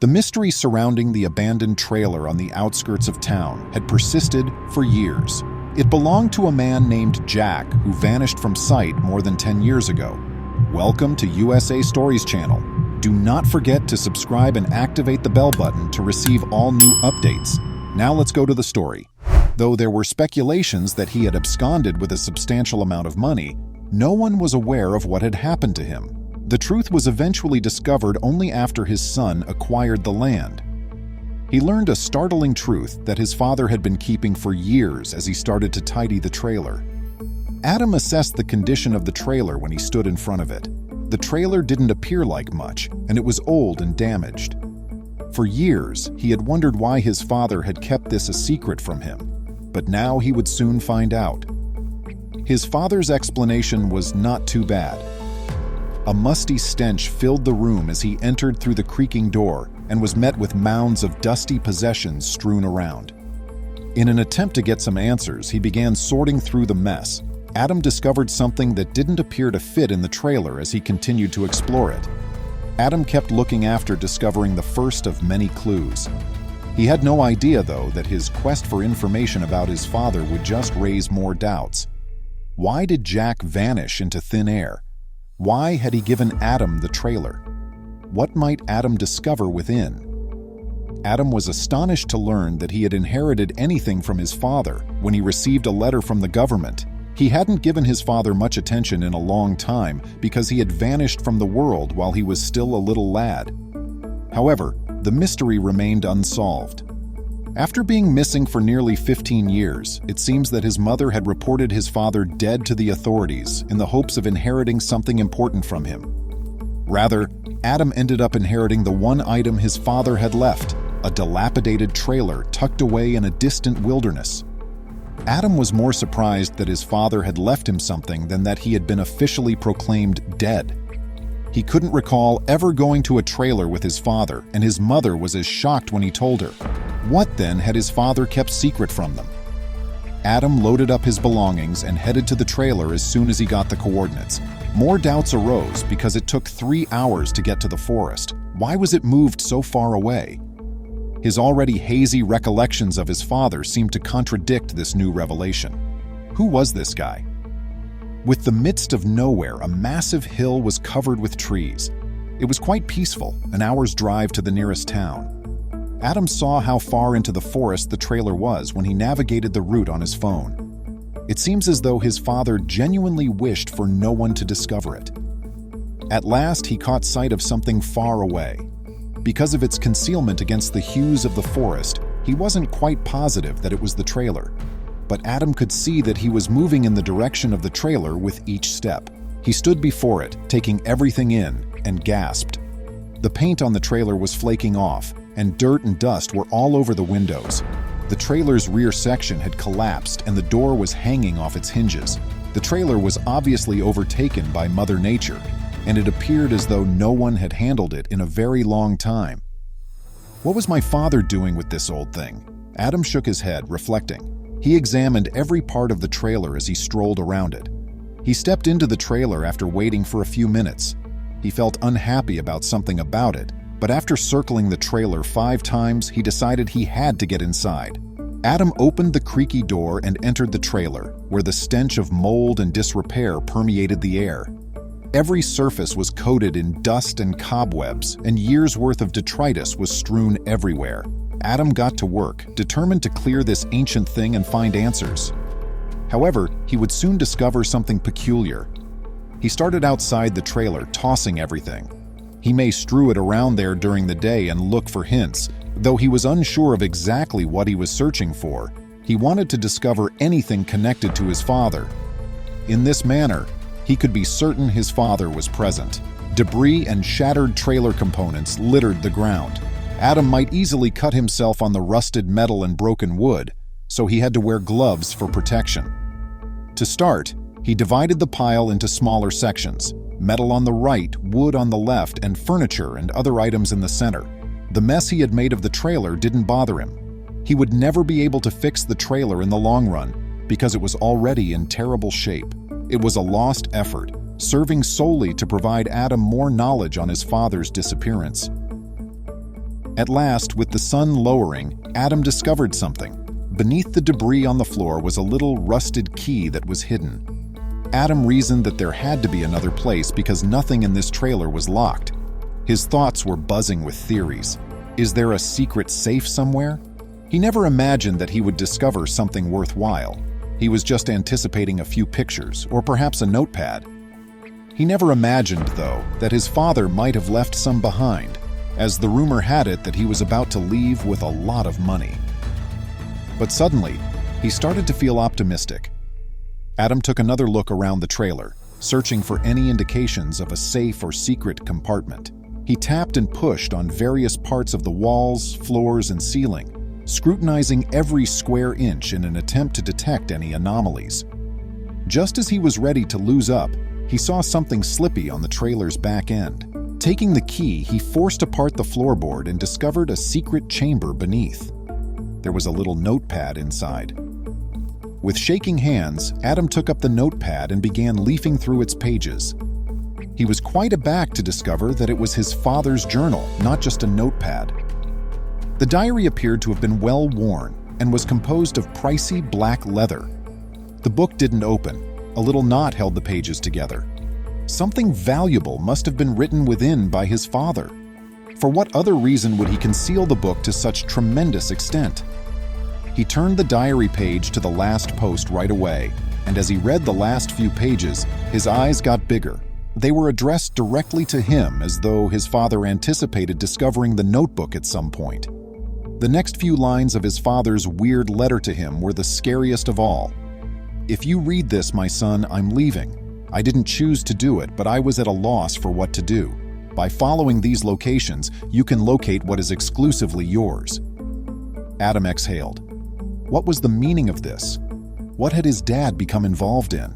The mystery surrounding the abandoned trailer on the outskirts of town had persisted for years. It belonged to a man named Jack who vanished from sight more than 10 years ago. Welcome to USA Stories channel. Do not forget to subscribe and activate the bell button to receive all new updates. Now let's go to the story. Though there were speculations that he had absconded with a substantial amount of money, no one was aware of what had happened to him. The truth was eventually discovered only after his son acquired the land. He learned a startling truth that his father had been keeping for years as he started to tidy the trailer. Adam assessed the condition of the trailer when he stood in front of it. The trailer didn't appear like much, and it was old and damaged. For years, he had wondered why his father had kept this a secret from him, but now he would soon find out. His father's explanation was not too bad. A musty stench filled the room as he entered through the creaking door and was met with mounds of dusty possessions strewn around. In an attempt to get some answers, he began sorting through the mess. Adam discovered something that didn't appear to fit in the trailer as he continued to explore it. Adam kept looking after discovering the first of many clues. He had no idea, though, that his quest for information about his father would just raise more doubts. Why did Jack vanish into thin air? Why had he given Adam the trailer? What might Adam discover within? Adam was astonished to learn that he had inherited anything from his father when he received a letter from the government. He hadn't given his father much attention in a long time because he had vanished from the world while he was still a little lad. However, the mystery remained unsolved. After being missing for nearly 15 years, it seems that his mother had reported his father dead to the authorities in the hopes of inheriting something important from him. Rather, Adam ended up inheriting the one item his father had left, a dilapidated trailer tucked away in a distant wilderness. Adam was more surprised that his father had left him something than that he had been officially proclaimed dead. He couldn't recall ever going to a trailer with his father, and his mother was as shocked when he told her. What then had his father kept secret from them? Adam loaded up his belongings and headed to the trailer as soon as he got the coordinates. More doubts arose because it took 3 hours to get to the forest. Why was it moved so far away? His already hazy recollections of his father seemed to contradict this new revelation. Who was this guy? With the midst of nowhere, a massive hill was covered with trees. It was quite peaceful, an hour's drive to the nearest town. Adam saw how far into the forest the trailer was when he navigated the route on his phone. It seems as though his father genuinely wished for no one to discover it. At last, he caught sight of something far away. Because of its concealment against the hues of the forest, he wasn't quite positive that it was the trailer. But Adam could see that he was moving in the direction of the trailer with each step. He stood before it, taking everything in, and gasped. The paint on the trailer was flaking off, and dirt and dust were all over the windows. The trailer's rear section had collapsed and the door was hanging off its hinges. The trailer was obviously overtaken by Mother Nature, and it appeared as though no one had handled it in a very long time. What was my father doing with this old thing? Adam shook his head, reflecting. He examined every part of the trailer as he strolled around it. He stepped into the trailer after waiting for a few minutes. He felt unhappy about something about it, but after circling the trailer 5 times, he decided he had to get inside. Adam opened the creaky door and entered the trailer, where the stench of mold and disrepair permeated the air. Every surface was coated in dust and cobwebs, and years' worth of detritus was strewn everywhere. Adam got to work, determined to clear this ancient thing and find answers. However, he would soon discover something peculiar. He started outside the trailer, tossing everything. He may strew it around there during the day and look for hints, though he was unsure of exactly what he was searching for. He wanted to discover anything connected to his father. In this manner, he could be certain his father was present. Debris and shattered trailer components littered the ground. Adam might easily cut himself on the rusted metal and broken wood, so he had to wear gloves for protection. To start, he divided the pile into smaller sections. Metal on the right, wood on the left, and furniture and other items in the center. The mess he had made of the trailer didn't bother him. He would never be able to fix the trailer in the long run because it was already in terrible shape. It was a lost effort, serving solely to provide Adam more knowledge on his father's disappearance. At last, with the sun lowering, Adam discovered something. Beneath the debris on the floor was a little rusted key that was hidden. Adam reasoned that there had to be another place because nothing in this trailer was locked. His thoughts were buzzing with theories. Is there a secret safe somewhere? He never imagined that he would discover something worthwhile. He was just anticipating a few pictures, or perhaps a notepad. He never imagined, though, that his father might have left some behind, as the rumor had it that he was about to leave with a lot of money. But suddenly, he started to feel optimistic. Adam took another look around the trailer, searching for any indications of a safe or secret compartment. He tapped and pushed on various parts of the walls, floors, and ceiling, scrutinizing every square inch in an attempt to detect any anomalies. Just as he was ready to lose up, he saw something slippy on the trailer's back end. Taking the key, he forced apart the floorboard and discovered a secret chamber beneath. There was a little notepad inside. With shaking hands, Adam took up the notepad and began leafing through its pages. He was quite aback to discover that it was his father's journal, not just a notepad. The diary appeared to have been well worn and was composed of pricey black leather. The book didn't open. A little knot held the pages together. Something valuable must have been written within by his father. For what other reason would he conceal the book to such tremendous extent? He turned the diary page to the last post right away, and as he read the last few pages, his eyes got bigger. They were addressed directly to him, as though his father anticipated discovering the notebook at some point. The next few lines of his father's weird letter to him were the scariest of all. "If you read this, my son, I'm leaving. I didn't choose to do it, but I was at a loss for what to do. By following these locations, you can locate what is exclusively yours." Adam exhaled. What was the meaning of this? What had his dad become involved in?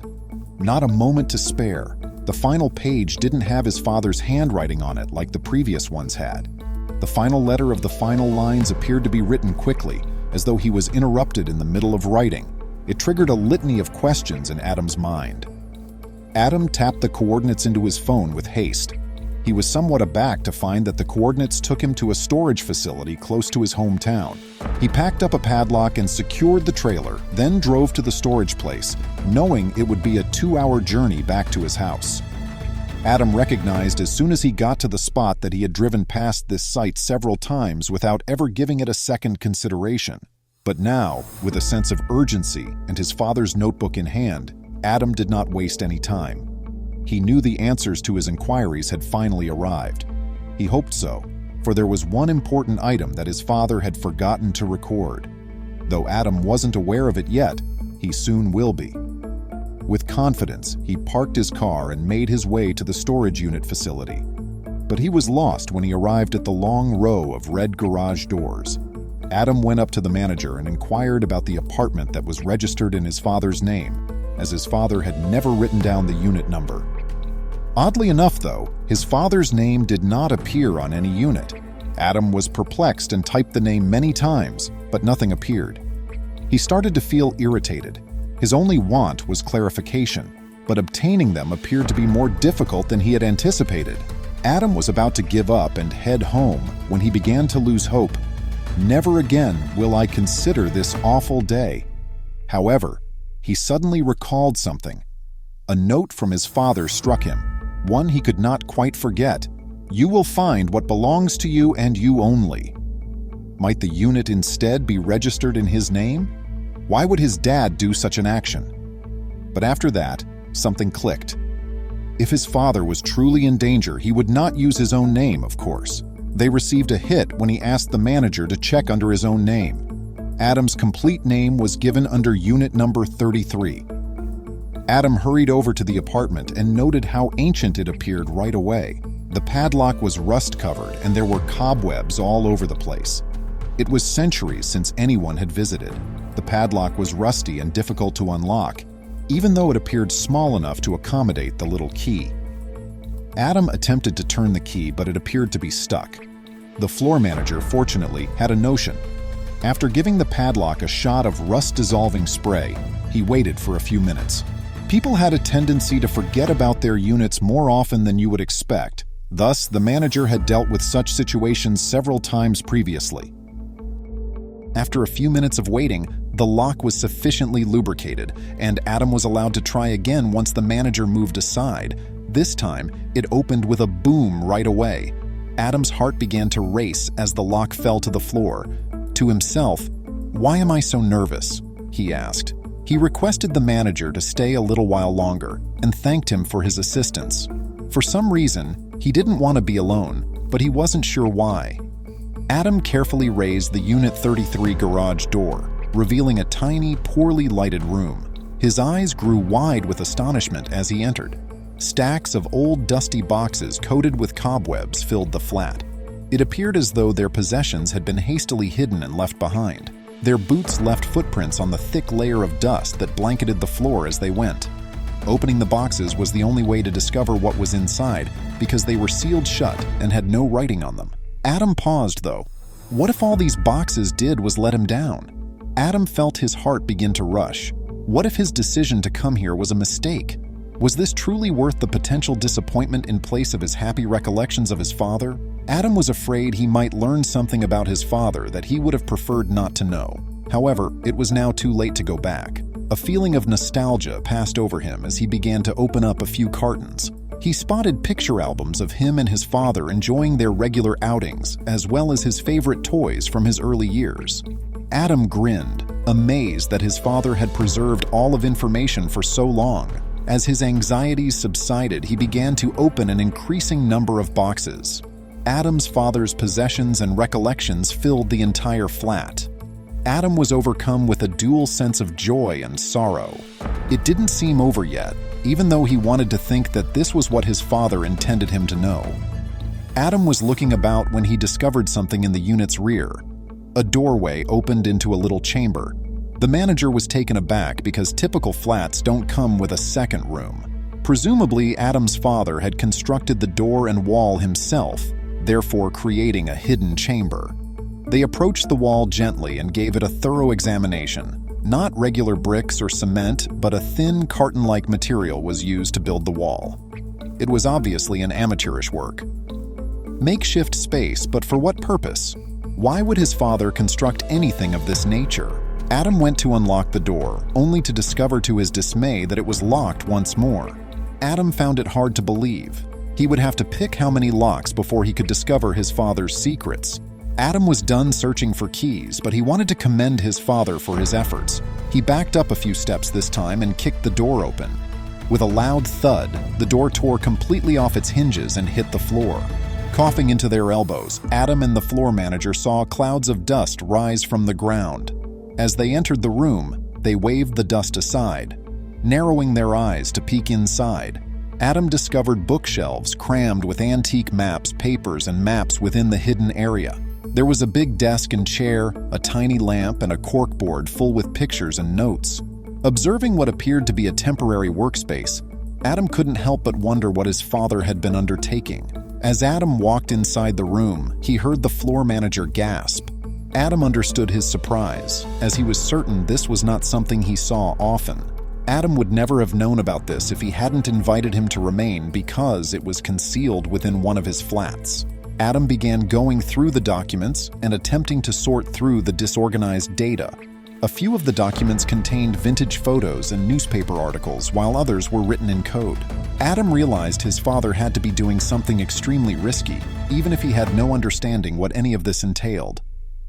Not a moment to spare. The final page didn't have his father's handwriting on it like the previous ones had. The final letter of the final lines appeared to be written quickly, as though he was interrupted in the middle of writing. It triggered a litany of questions in Adam's mind. Adam tapped the coordinates into his phone with haste. He was somewhat aback to find that the coordinates took him to a storage facility close to his hometown. He packed up a padlock and secured the trailer, then drove to the storage place, knowing it would be a 2-hour journey back to his house. Adam recognized as soon as he got to the spot that he had driven past this site several times without ever giving it a second consideration. But now, with a sense of urgency and his father's notebook in hand, Adam did not waste any time. He knew the answers to his inquiries had finally arrived. He hoped so, for there was one important item that his father had forgotten to record. Though Adam wasn't aware of it yet, he soon will be. With confidence, he parked his car and made his way to the storage unit facility. But he was lost when he arrived at the long row of red garage doors. Adam went up to the manager and inquired about the apartment that was registered in his father's name, as his father had never written down the unit number. Oddly enough, though, his father's name did not appear on any unit. Adam was perplexed and typed the name many times, but nothing appeared. He started to feel irritated. His only want was clarification, but obtaining them appeared to be more difficult than he had anticipated. Adam was about to give up and head home when he began to lose hope. Never again will I consider this awful day. However, he suddenly recalled something. A note from his father struck him, one he could not quite forget. "You will find what belongs to you and you only." Might the unit instead be registered in his name? Why would his dad do such an action? But after that, something clicked. If his father was truly in danger, he would not use his own name, of course. They received a hit when he asked the manager to check under his own name. Adam's complete name was given under unit number 33. Adam hurried over to the apartment and noted how ancient it appeared right away. The padlock was rust-covered and there were cobwebs all over the place. It was centuries since anyone had visited. The padlock was rusty and difficult to unlock, even though it appeared small enough to accommodate the little key. Adam attempted to turn the key, but it appeared to be stuck. The floor manager, fortunately, had a notion. After giving the padlock a shot of rust-dissolving spray, he waited for a few minutes. People had a tendency to forget about their units more often than you would expect, Thus, the manager had dealt with such situations several times previously. After a few minutes of waiting, the lock was sufficiently lubricated, and Adam was allowed to try again once the manager moved aside. This time, it opened with a boom right away. Adam's heart began to race as the lock fell to the floor. To himself, "Why am I so nervous?" he asked. He requested the manager to stay a little while longer and thanked him for his assistance. For some reason, he didn't want to be alone, but he wasn't sure why. Adam carefully raised the Unit 33 garage door, revealing a tiny, poorly lighted room. His eyes grew wide with astonishment as he entered. Stacks of old, dusty boxes coated with cobwebs filled the flat. It appeared as though their possessions had been hastily hidden and left behind. Their boots left footprints on the thick layer of dust that blanketed the floor as they went. Opening the boxes was the only way to discover what was inside because they were sealed shut and had no writing on them. Adam paused, though. What if all these boxes did was let him down? Adam felt his heart begin to rush. What if his decision to come here was a mistake? Was this truly worth the potential disappointment in place of his happy recollections of his father? Adam was afraid he might learn something about his father that he would have preferred not to know. However, it was now too late to go back. A feeling of nostalgia passed over him as he began to open up a few cartons. He spotted picture albums of him and his father enjoying their regular outings, as well as his favorite toys from his early years. Adam grinned, amazed that his father had preserved all of information for so long. As his anxieties subsided, he began to open an increasing number of boxes. Adam's father's possessions and recollections filled the entire flat. Adam was overcome with a dual sense of joy and sorrow. It didn't seem over yet, even though he wanted to think that this was what his father intended him to know. Adam was looking about when he discovered something in the unit's rear. A doorway opened into a little chamber. The manager was taken aback because typical flats don't come with a second room. Presumably, Adam's father had constructed the door and wall himself, therefore creating a hidden chamber. They approached the wall gently and gave it a thorough examination. Not regular bricks or cement, but a thin carton-like material was used to build the wall. It was obviously an amateurish work. Makeshift space, but for what purpose? Why would his father construct anything of this nature? Adam went to unlock the door, only to discover to his dismay that it was locked once more. Adam found it hard to believe. He would have to pick how many locks before he could discover his father's secrets. Adam was done searching for keys, but he wanted to commend his father for his efforts. He backed up a few steps this time and kicked the door open. With a loud thud, the door tore completely off its hinges and hit the floor. Coughing into their elbows, Adam and the floor manager saw clouds of dust rise from the ground. As they entered the room, they waved the dust aside, narrowing their eyes to peek inside. Adam discovered bookshelves crammed with antique maps, papers, and maps within the hidden area. There was a big desk and chair, a tiny lamp, and a corkboard full with pictures and notes. Observing what appeared to be a temporary workspace, Adam couldn't help but wonder what his father had been undertaking. As Adam walked inside the room, he heard the floor manager gasp. Adam understood his surprise, as he was certain this was not something he saw often. Adam would never have known about this if he hadn't invited him to remain because it was concealed within one of his flats. Adam began going through the documents and attempting to sort through the disorganized data. A few of the documents contained vintage photos and newspaper articles, while others were written in code. Adam realized his father had to be doing something extremely risky, even if he had no understanding what any of this entailed.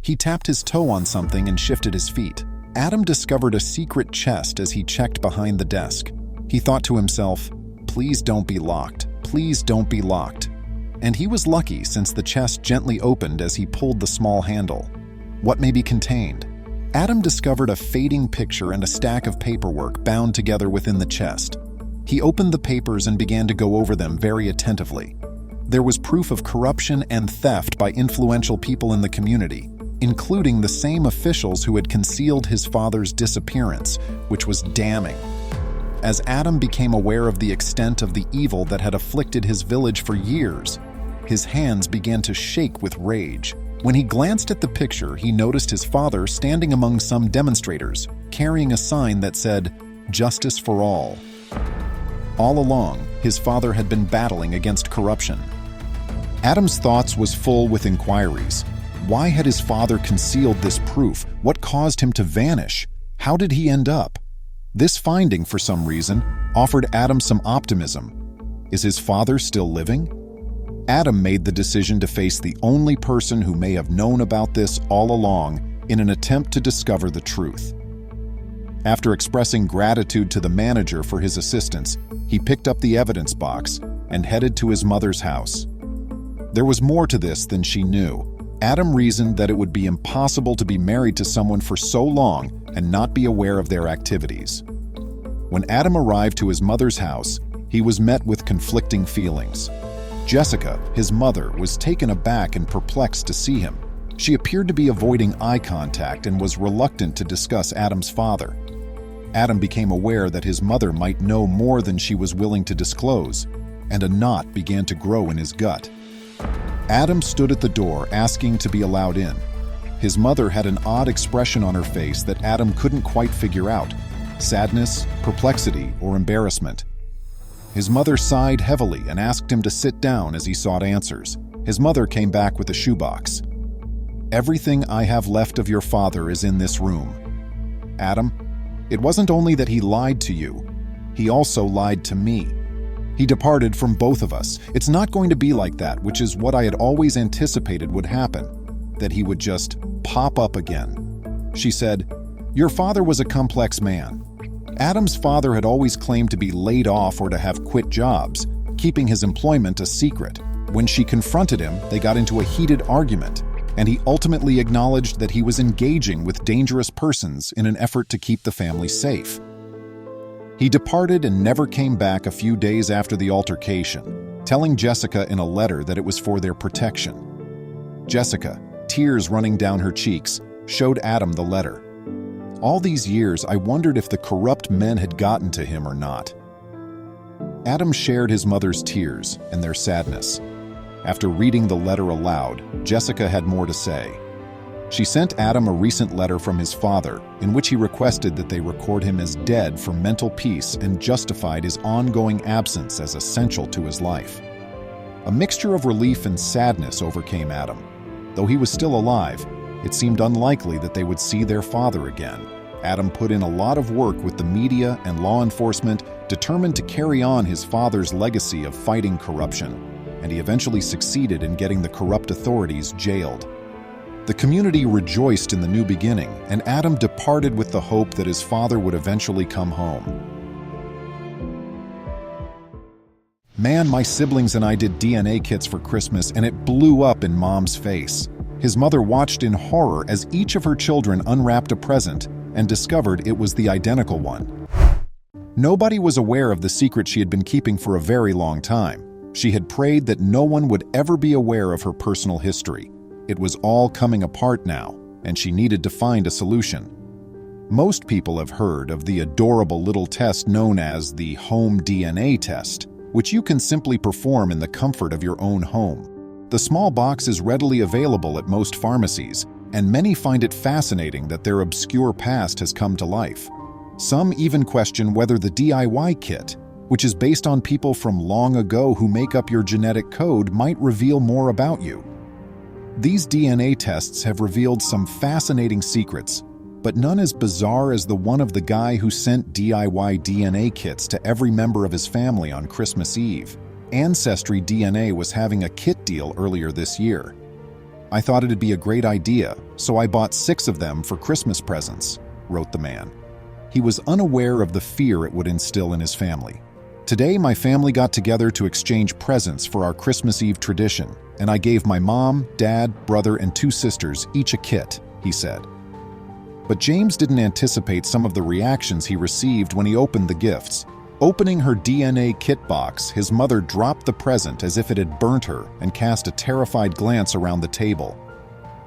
He tapped his toe on something and shifted his feet. Adam discovered a secret chest as he checked behind the desk. He thought to himself, "Please don't be locked. Please don't be locked." And he was lucky since the chest gently opened as he pulled the small handle. What may be contained? Adam discovered a fading picture and a stack of paperwork bound together within the chest. He opened the papers and began to go over them very attentively. There was proof of corruption and theft by influential people in the community, including the same officials who had concealed his father's disappearance, which was damning. As Adam became aware of the extent of the evil that had afflicted his village for years, his hands began to shake with rage. When he glanced at the picture, he noticed his father standing among some demonstrators, carrying a sign that said, "Justice for all." All along, his father had been battling against corruption. Adam's thoughts was full with inquiries. Why had his father concealed this proof? What caused him to vanish? How did he end up? This finding, for some reason, offered Adam some optimism. Is his father still living? Adam made the decision to face the only person who may have known about this all along in an attempt to discover the truth. After expressing gratitude to the manager for his assistance, he picked up the evidence box and headed to his mother's house. There was more to this than she knew. Adam reasoned that it would be impossible to be married to someone for so long and not be aware of their activities. When Adam arrived to his mother's house, he was met with conflicting feelings. Jessica, his mother, was taken aback and perplexed to see him. She appeared to be avoiding eye contact and was reluctant to discuss Adam's father. Adam became aware that his mother might know more than she was willing to disclose, and a knot began to grow in his gut. Adam stood at the door asking to be allowed in. His mother had an odd expression on her face that Adam couldn't quite figure out: sadness, perplexity, or embarrassment. His mother sighed heavily and asked him to sit down as he sought answers. His mother came back with a shoebox. "Everything I have left of your father is in this room. Adam, it wasn't only that he lied to you, he also lied to me. He departed from both of us. It's not going to be like that, which is what I had always anticipated would happen, that he would just pop up again." She said, "Your father was a complex man." Adam's father had always claimed to be laid off or to have quit jobs, keeping his employment a secret. When she confronted him, they got into a heated argument, and he ultimately acknowledged that he was engaging with dangerous persons in an effort to keep the family safe. He departed and never came back a few days after the altercation, telling Jessica in a letter that it was for their protection. Jessica, tears running down her cheeks, showed Adam the letter. All these years, I wondered if the corrupt men had gotten to him or not. Adam shared his mother's tears and their sadness. After reading the letter aloud, Jessica had more to say. She sent Adam a recent letter from his father, in which he requested that they record him as dead for mental peace and justified his ongoing absence as essential to his life. A mixture of relief and sadness overcame Adam. Though he was still alive, it seemed unlikely that they would see their father again. Adam put in a lot of work with the media and law enforcement, determined to carry on his father's legacy of fighting corruption, and he eventually succeeded in getting the corrupt authorities jailed. The community rejoiced in the new beginning, and Adam departed with the hope that his father would eventually come home. "Man, my siblings and I did DNA kits for Christmas, and it blew up in Mom's face." His mother watched in horror as each of her children unwrapped a present and discovered it was the identical one. Nobody was aware of the secret she had been keeping for a very long time. She had prayed that no one would ever be aware of her personal history. It was all coming apart now, and she needed to find a solution. Most people have heard of the adorable little test known as the home DNA test, which you can simply perform in the comfort of your own home. The small box is readily available at most pharmacies, and many find it fascinating that their obscure past has come to life. Some even question whether the DIY kit, which is based on people from long ago who make up your genetic code, might reveal more about you. These DNA tests have revealed some fascinating secrets, but none as bizarre as the one of the guy who sent DIY DNA kits to every member of his family on Christmas Eve. Ancestry DNA was having a kit deal earlier this year. "I thought it'd be a great idea, so I bought 6 of them for Christmas presents," wrote the man. He was unaware of the fear it would instill in his family. "Today, my family got together to exchange presents for our Christmas Eve tradition, and I gave my mom, dad, brother, and 2 sisters each a kit," he said. But James didn't anticipate some of the reactions he received when he opened the gifts. Opening her DNA kit box, his mother dropped the present as if it had burnt her and cast a terrified glance around the table.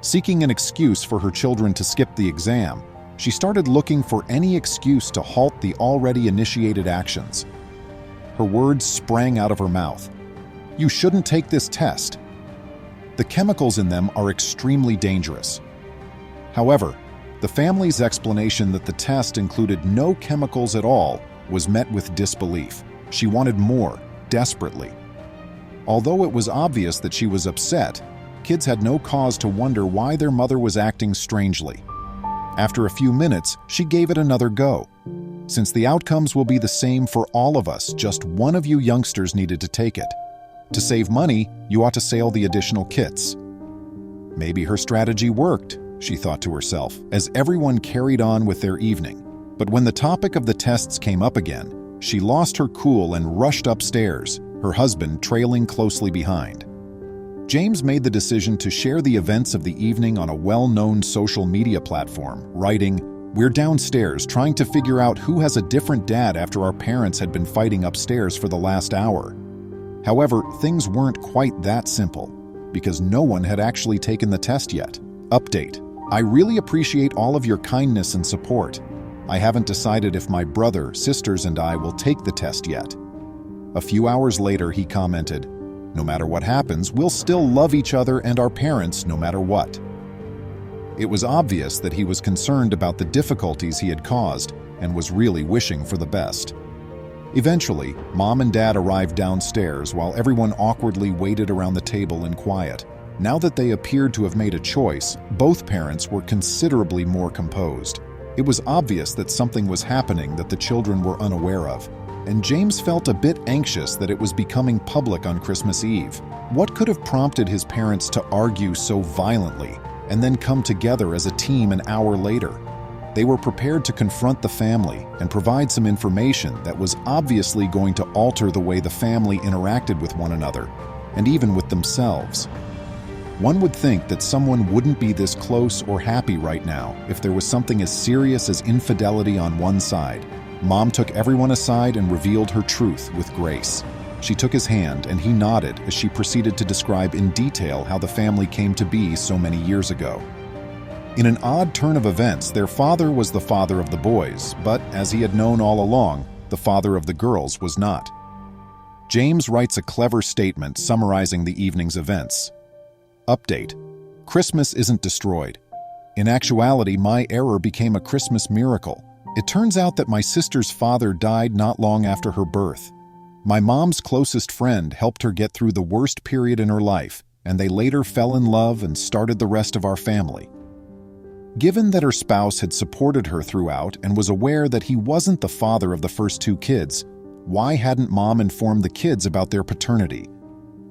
Seeking an excuse for her children to skip the exam, she started looking for any excuse to halt the already initiated actions. Her words sprang out of her mouth. "You shouldn't take this test. The chemicals in them are extremely dangerous." However, the family's explanation that the test included no chemicals at all was met with disbelief. She wanted more, desperately. Although it was obvious that she was upset, kids had no cause to wonder why their mother was acting strangely. After a few minutes, she gave it another go. Since the outcomes will be the same for all of us, just one of you youngsters needed to take it. To save money, you ought to sell the additional kits. Maybe her strategy worked, she thought to herself, as everyone carried on with their evening. But when the topic of the tests came up again, she lost her cool and rushed upstairs, her husband trailing closely behind. James made the decision to share the events of the evening on a well-known social media platform, writing, "We're downstairs trying to figure out who has a different dad after our parents had been fighting upstairs for the last hour." However, things weren't quite that simple, because no one had actually taken the test yet. Update: I really appreciate all of your kindness and support. I haven't decided if my brother, sisters, and I will take the test yet. A few hours later, he commented, "No matter what happens, we'll still love each other and our parents no matter what." It was obvious that he was concerned about the difficulties he had caused and was really wishing for the best. Eventually, Mom and Dad arrived downstairs while everyone awkwardly waited around the table in quiet. Now that they appeared to have made a choice, both parents were considerably more composed. It was obvious that something was happening that the children were unaware of, and James felt a bit anxious that it was becoming public on Christmas Eve. What could have prompted his parents to argue so violently and then come together as a team an hour later? They were prepared to confront the family and provide some information that was obviously going to alter the way the family interacted with one another, and even with themselves. One would think that someone wouldn't be this close or happy right now if there was something as serious as infidelity on one side. Mom took everyone aside and revealed her truth with grace. She took his hand and he nodded as she proceeded to describe in detail how the family came to be so many years ago. In an odd turn of events, their father was the father of the boys, but as he had known all along, the father of the girls was not. James writes a clever statement summarizing the evening's events. Update: Christmas isn't destroyed. In actuality, my error became a Christmas miracle. It turns out that my sister's father died not long after her birth. My mom's closest friend helped her get through the worst period in her life, and they later fell in love and started the rest of our family. Given that her spouse had supported her throughout and was aware that he wasn't the father of the first two kids, why hadn't Mom informed the kids about their paternity?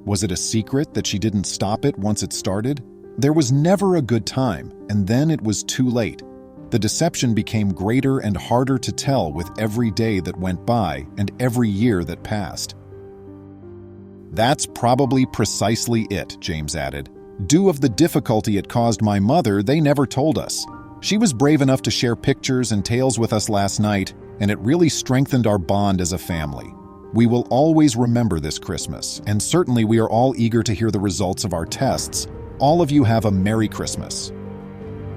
Was it a secret that she didn't stop it once it started? There was never a good time, and then it was too late. The deception became greater and harder to tell with every day that went by and every year that passed. That's probably precisely it, James added. Due of the difficulty it caused my mother, they never told us. She was brave enough to share pictures and tales with us last night, and it really strengthened our bond as a family. We will always remember this Christmas, and certainly we are all eager to hear the results of our tests. All of you have a Merry Christmas.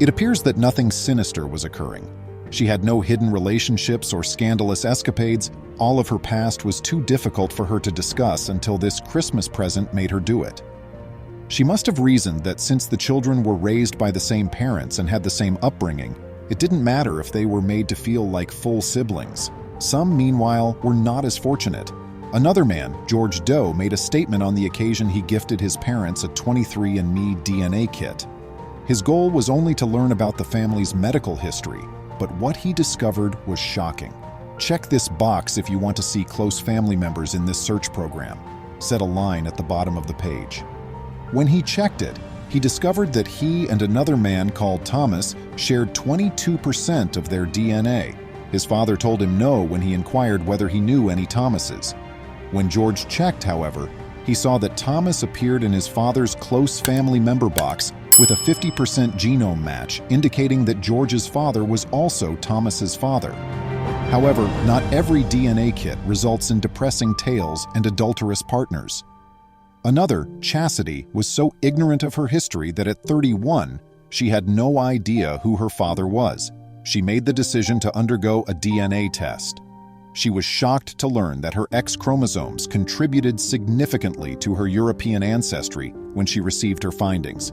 It appears that nothing sinister was occurring. She had no hidden relationships or scandalous escapades. All of her past was too difficult for her to discuss until this Christmas present made her do it. She must have reasoned that since the children were raised by the same parents and had the same upbringing, it didn't matter if they were made to feel like full siblings. Some, meanwhile, were not as fortunate. Another man, George Doe, made a statement on the occasion he gifted his parents a 23andMe DNA kit. His goal was only to learn about the family's medical history, but what he discovered was shocking. Check this box if you want to see close family members in this search program, said a line at the bottom of the page. When he checked it, he discovered that he and another man called Thomas shared 22% of their DNA. His father told him no when he inquired whether he knew any Thomases. When George checked, however, he saw that Thomas appeared in his father's close family member box with a 50% genome match, indicating that George's father was also Thomas's father. However, not every DNA kit results in depressing tales and adulterous partners. Another, Chastity, was so ignorant of her history that at 31, she had no idea who her father was. She made the decision to undergo a DNA test. She was shocked to learn that her X chromosomes contributed significantly to her European ancestry when she received her findings.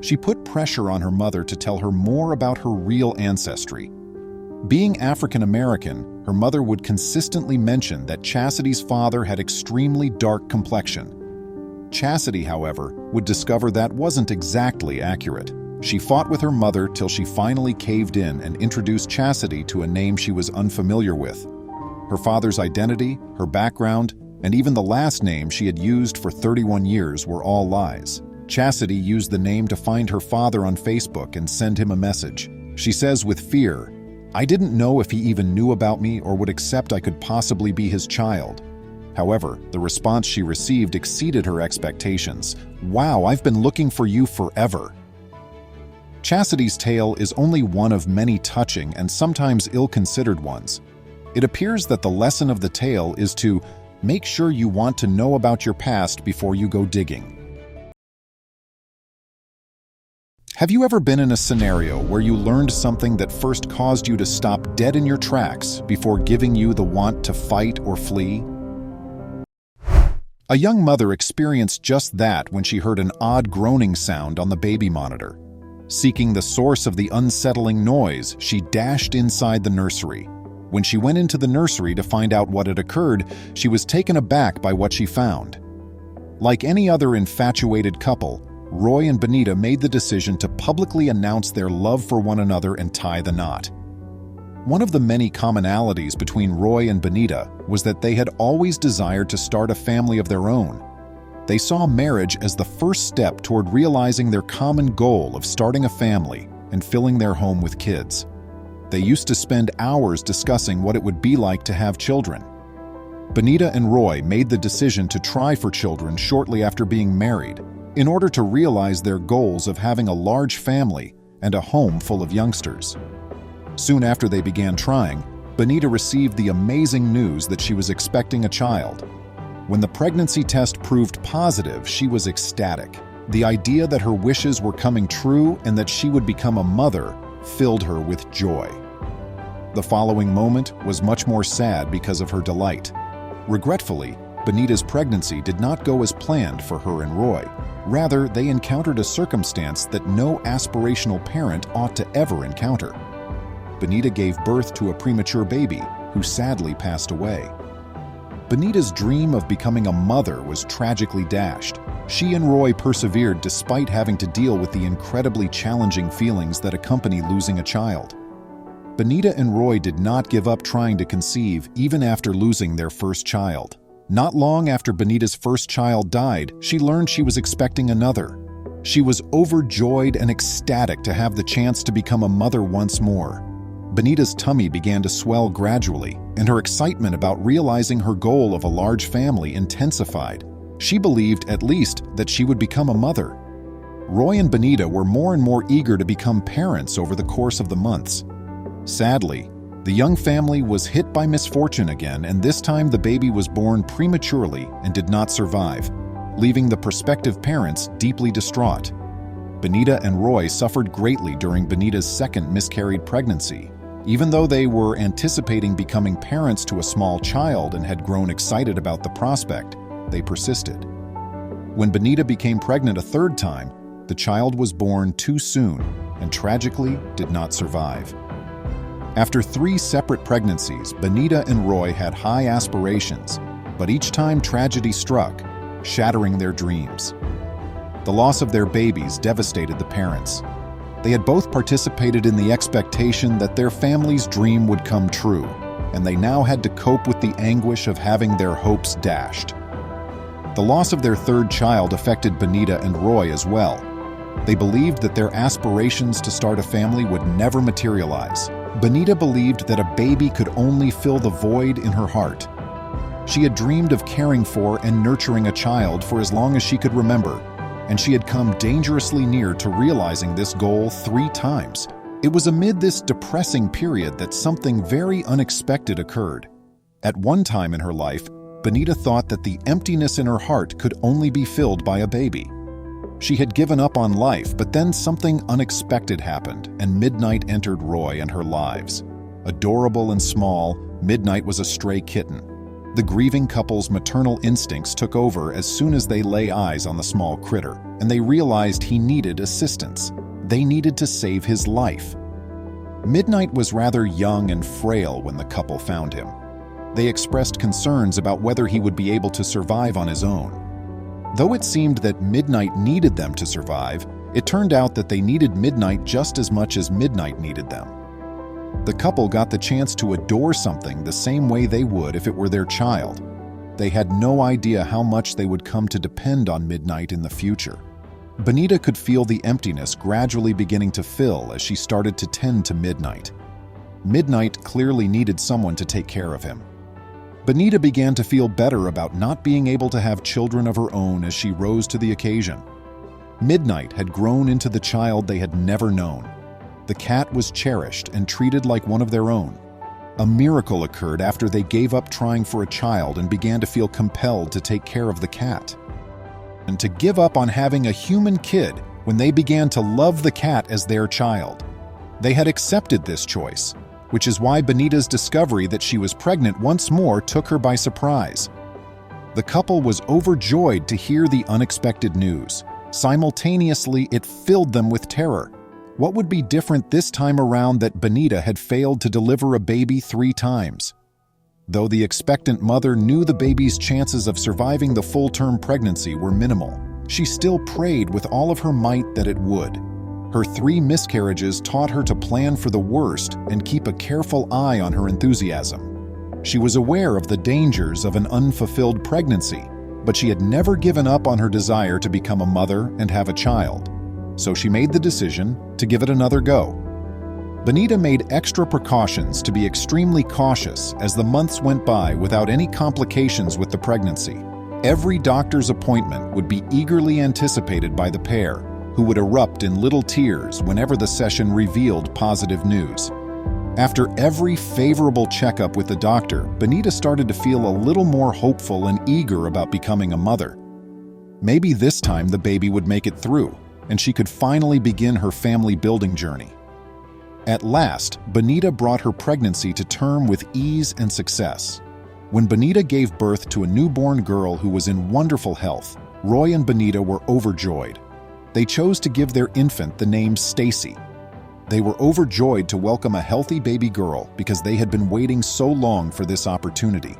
She put pressure on her mother to tell her more about her real ancestry. Being African American, her mother would consistently mention that Chastity's father had extremely dark complexion. Chastity, however, would discover that wasn't exactly accurate. She fought with her mother till she finally caved in and introduced Chastity to a name she was unfamiliar with. Her father's identity, her background, and even the last name she had used for 31 years were all lies. Chastity used the name to find her father on Facebook and send him a message. She says with fear, "I didn't know if he even knew about me or would accept I could possibly be his child." However, the response she received exceeded her expectations. "Wow, I've been looking for you forever." Chastity's tale is only one of many touching and sometimes ill-considered ones. It appears that the lesson of the tale is to make sure you want to know about your past before you go digging. Have you ever been in a scenario where you learned something that first caused you to stop dead in your tracks before giving you the want to fight or flee? A young mother experienced just that when she heard an odd groaning sound on the baby monitor. Seeking the source of the unsettling noise, she dashed inside the nursery. When she went into the nursery to find out what had occurred, she was taken aback by what she found. Like any other infatuated couple, Roy and Benita made the decision to publicly announce their love for one another and tie the knot. One of the many commonalities between Roy and Benita was that they had always desired to start a family of their own. They saw marriage as the first step toward realizing their common goal of starting a family and filling their home with kids. They used to spend hours discussing what it would be like to have children. Benita and Roy made the decision to try for children shortly after being married, in order to realize their goals of having a large family and a home full of youngsters. Soon after they began trying, Benita received the amazing news that she was expecting a child. When the pregnancy test proved positive, she was ecstatic. The idea that her wishes were coming true and that she would become a mother filled her with joy. The following moment was much more sad because of her delight. Regretfully, Benita's pregnancy did not go as planned for her and Roy. Rather, they encountered a circumstance that no aspirational parent ought to ever encounter. Benita gave birth to a premature baby who sadly passed away. Benita's dream of becoming a mother was tragically dashed. She and Roy persevered despite having to deal with the incredibly challenging feelings that accompany losing a child. Benita and Roy did not give up trying to conceive even after losing their first child. Not long after Benita's first child died, she learned she was expecting another. She was overjoyed and ecstatic to have the chance to become a mother once more. Benita's tummy began to swell gradually, and her excitement about realizing her goal of a large family intensified. She believed, at least, that she would become a mother. Roy and Benita were more and more eager to become parents over the course of the months. Sadly, the young family was hit by misfortune again, and this time the baby was born prematurely and did not survive, leaving the prospective parents deeply distraught. Benita and Roy suffered greatly during Benita's second miscarried pregnancy. Even though they were anticipating becoming parents to a small child and had grown excited about the prospect, they persisted. When Benita became pregnant a third time, the child was born too soon and tragically did not survive. After 3 separate pregnancies, Benita and Roy had high aspirations, but each time tragedy struck, shattering their dreams. The loss of their babies devastated the parents. They had both participated in the expectation that their family's dream would come true, and they now had to cope with the anguish of having their hopes dashed. The loss of their third child affected Benita and Roy as well. They believed that their aspirations to start a family would never materialize. Benita believed that a baby could only fill the void in her heart. She had dreamed of caring for and nurturing a child for as long as she could remember, and she had come dangerously near to realizing this goal 3 times. It was amid this depressing period that something very unexpected occurred. At one time in her life, Benita thought that the emptiness in her heart could only be filled by a baby. She had given up on life, but then something unexpected happened, and Midnight entered Roy and her lives. Adorable and small, Midnight was a stray kitten. The grieving couple's maternal instincts took over as soon as they lay eyes on the small critter, and they realized he needed assistance. They needed to save his life. Midnight was rather young and frail when the couple found him. They expressed concerns about whether he would be able to survive on his own. Though it seemed that Midnight needed them to survive, it turned out that they needed Midnight just as much as Midnight needed them. The couple got the chance to adore something the same way they would if it were their child. They had no idea how much they would come to depend on Midnight in the future. Benita could feel the emptiness gradually beginning to fill as she started to tend to Midnight. Midnight clearly needed someone to take care of him. Benita began to feel better about not being able to have children of her own as she rose to the occasion. Midnight had grown into the child they had never known. The cat was cherished and treated like one of their own. A miracle occurred after they gave up trying for a child and began to feel compelled to take care of the cat. And to give up on having a human kid when they began to love the cat as their child. They had accepted this choice, which is why Benita's discovery that she was pregnant once more took her by surprise. The couple was overjoyed to hear the unexpected news. Simultaneously, it filled them with terror. What would be different this time around that Benita had failed to deliver a baby 3 times? Though the expectant mother knew the baby's chances of surviving the full-term pregnancy were minimal, she still prayed with all of her might that it would. Her 3 miscarriages taught her to plan for the worst and keep a careful eye on her enthusiasm. She was aware of the dangers of an unfulfilled pregnancy, but she had never given up on her desire to become a mother and have a child. So she made the decision to give it another go. Benita made extra precautions to be extremely cautious as the months went by without any complications with the pregnancy. Every doctor's appointment would be eagerly anticipated by the pair, who would erupt in little tears whenever the session revealed positive news. After every favorable checkup with the doctor, Benita started to feel a little more hopeful and eager about becoming a mother. Maybe this time the baby would make it through, and she could finally begin her family-building journey. At last, Benita brought her pregnancy to term with ease and success. When Benita gave birth to a newborn girl who was in wonderful health, Roy and Benita were overjoyed. They chose to give their infant the name Stacy. They were overjoyed to welcome a healthy baby girl because they had been waiting so long for this opportunity.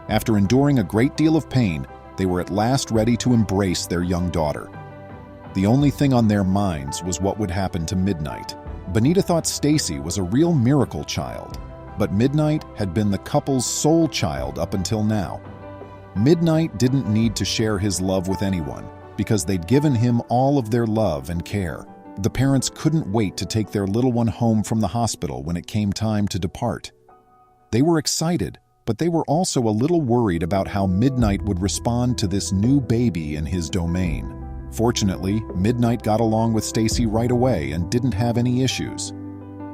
After enduring a great deal of pain, they were at last ready to embrace their young daughter. The only thing on their minds was what would happen to Midnight. Benita thought Stacy was a real miracle child, but Midnight had been the couple's sole child up until now. Midnight didn't need to share his love with anyone because they'd given him all of their love and care. The parents couldn't wait to take their little one home from the hospital when it came time to depart. They were excited, but they were also a little worried about how Midnight would respond to this new baby in his domain. Fortunately, Midnight got along with Stacy right away and didn't have any issues.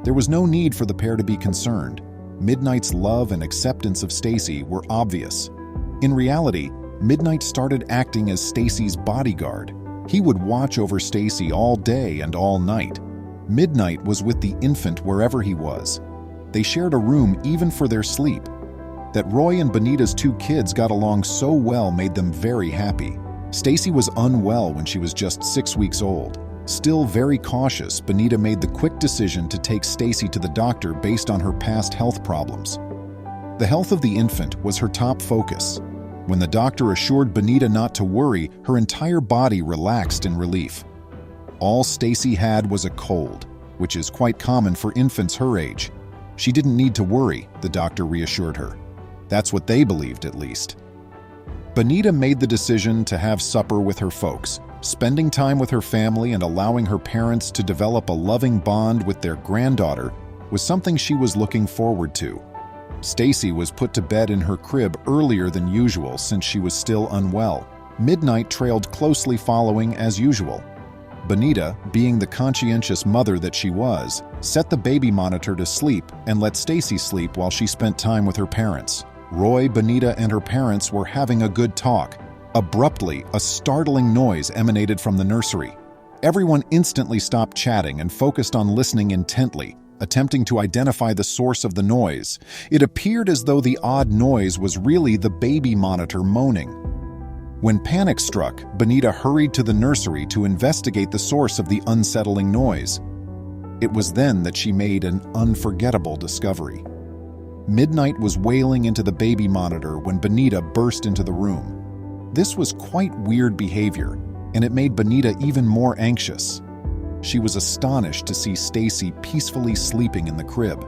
There was no need for the pair to be concerned. Midnight's love and acceptance of Stacy were obvious. In reality, Midnight started acting as Stacy's bodyguard. He would watch over Stacy all day and all night. Midnight was with the infant wherever he was. They shared a room even for their sleep. That Roy and Benita's 2 kids got along so well made them very happy. Stacy was unwell when she was just 6 weeks old. Still very cautious, Benita made the quick decision to take Stacy to the doctor based on her past health problems. The health of the infant was her top focus. When the doctor assured Benita not to worry, her entire body relaxed in relief. All Stacy had was a cold, which is quite common for infants her age. She didn't need to worry, the doctor reassured her. That's what they believed, at least. Benita made the decision to have supper with her folks. Spending time with her family and allowing her parents to develop a loving bond with their granddaughter was something she was looking forward to. Stacy was put to bed in her crib earlier than usual since she was still unwell. Midnight trailed closely following as usual. Benita, being the conscientious mother that she was, set the baby monitor to sleep and let Stacy sleep while she spent time with her parents. Roy, Benita, and her parents were having a good talk. Abruptly, a startling noise emanated from the nursery. Everyone instantly stopped chatting and focused on listening intently, attempting to identify the source of the noise. It appeared as though the odd noise was really the baby monitor moaning. When panic struck, Benita hurried to the nursery to investigate the source of the unsettling noise. It was then that she made an unforgettable discovery. Midnight was wailing into the baby monitor when Benita burst into the room. This was quite weird behavior, and it made Benita even more anxious. She was astonished to see Stacy peacefully sleeping in the crib.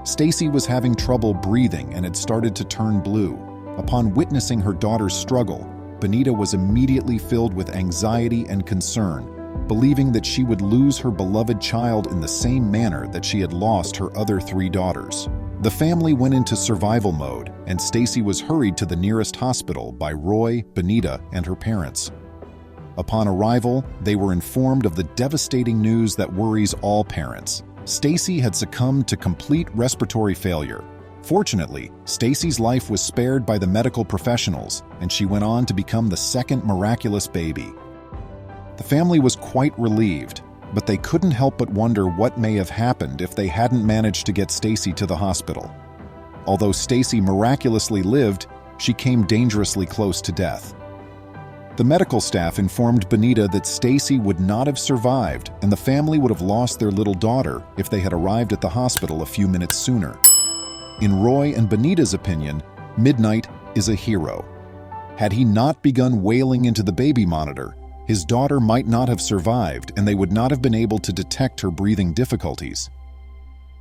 Stacy was having trouble breathing and had started to turn blue. Upon witnessing her daughter's struggle, Benita was immediately filled with anxiety and concern, believing that she would lose her beloved child in the same manner that she had lost her other 3 daughters. The family went into survival mode, and Stacy was hurried to the nearest hospital by Roy, Benita, and her parents. Upon arrival, they were informed of the devastating news that worries all parents. Stacy had succumbed to complete respiratory failure. Fortunately, Stacy's life was spared by the medical professionals, and she went on to become the second miraculous baby. The family was quite relieved, but they couldn't help but wonder what may have happened if they hadn't managed to get Stacy to the hospital. Although Stacy miraculously lived, she came dangerously close to death. The medical staff informed Benita that Stacy would not have survived, and the family would have lost their little daughter if they had arrived at the hospital a few minutes sooner. In Roy and Benita's opinion, Midnight is a hero. Had he not begun wailing into the baby monitor, his daughter might not have survived, and they would not have been able to detect her breathing difficulties.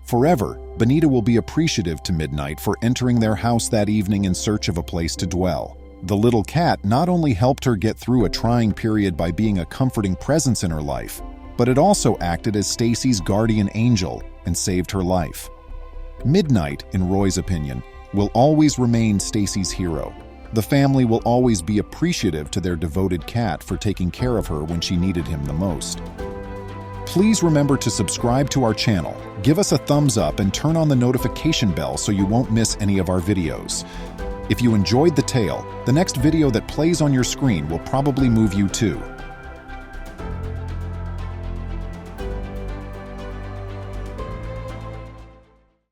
Forever, Benita will be appreciative to Midnight for entering their house that evening in search of a place to dwell. The little cat not only helped her get through a trying period by being a comforting presence in her life, but it also acted as Stacy's guardian angel and saved her life. Midnight, in Roy's opinion, will always remain Stacy's hero. The family will always be appreciative to their devoted cat for taking care of her when she needed him the most. Please remember to subscribe to our channel, give us a thumbs up, and turn on the notification bell so you won't miss any of our videos. If you enjoyed the tale, the next video that plays on your screen will probably move you too.